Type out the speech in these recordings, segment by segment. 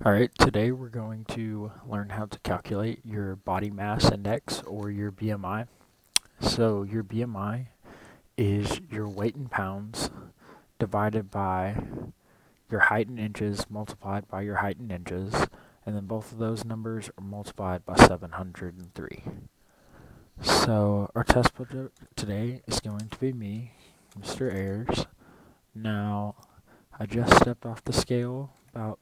Alright, today we're going to learn how to calculate your body mass index or your BMI. So your BMI is your weight in pounds divided by your height in inches multiplied by your height in inches, and then both of those numbers are multiplied by 703. So our test subject today is going to be me, Mr. Ayers. Now, I just stepped off the scale about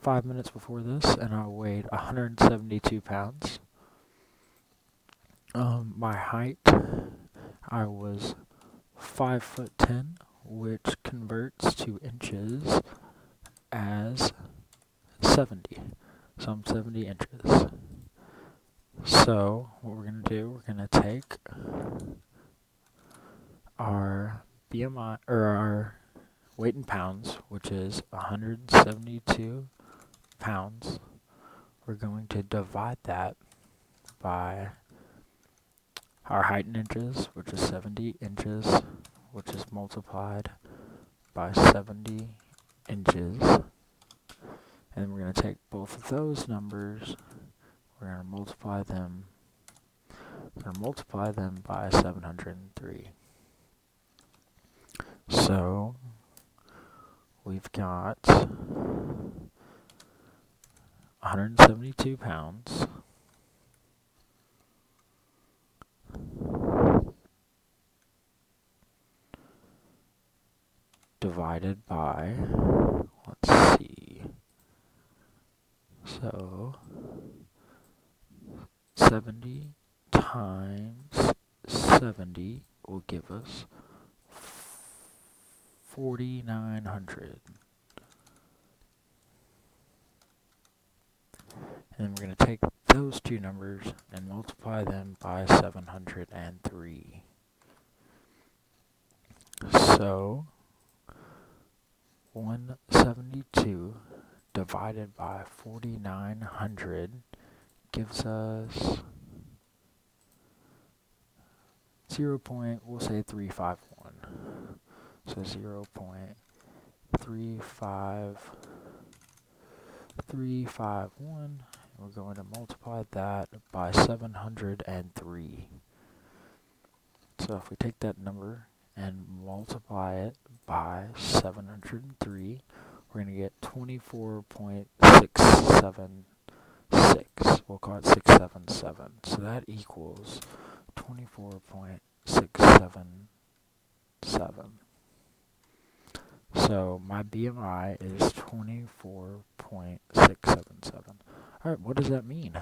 5 minutes before this, and I weighed 172 pounds. My height, I was 5'10", which converts to inches as 70. So I'm 70 inches. So what we're going to do, we're going to take our BMI, or our weight in pounds, which is 172 pounds. We're going to divide that by our height in inches, which is 70 inches, which is multiplied by 70 inches. And we're going to take both of those numbers, we're going to multiply them by 703. So we've got 172 pounds divided by, let's see, so 70 times 70 will give us 4,900. And we're going to take those two numbers and multiply them by 703. So 172 divided by 4,900 gives us 0.351. So 0.35351. We're going to multiply that by 703. So if we take that number and multiply it by 703, we're going to get 24.676. We'll call it 677. So that equals 24.677. So my BMI is 24.677. Alright, what does that mean?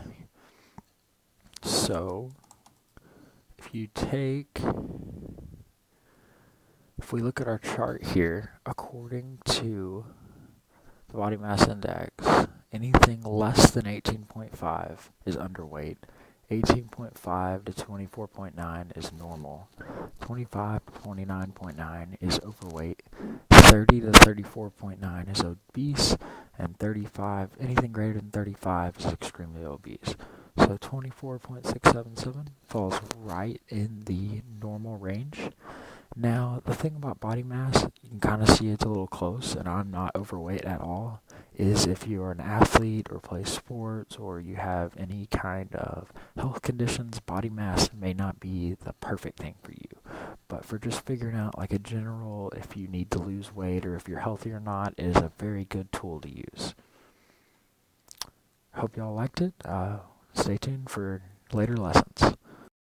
So if we look at our chart here, according to the body mass index, anything less than 18.5 is underweight. 18.5 to 24.9 is normal. 25 to 29.9 is overweight. 30 to 34.9 is obese, and anything greater than 35 is extremely obese. So 24.677 falls right in the normal range. Now, the thing about body mass, you can kind of see it's a little close, and I'm not overweight at all, is if you are an athlete or play sports or you have any kind of health conditions, body mass may not be the perfect thing for you. But for just figuring out like a general, if you need to lose weight or if you're healthy or not, is a very good tool to use. Hope y'all liked it. Stay tuned for later lessons.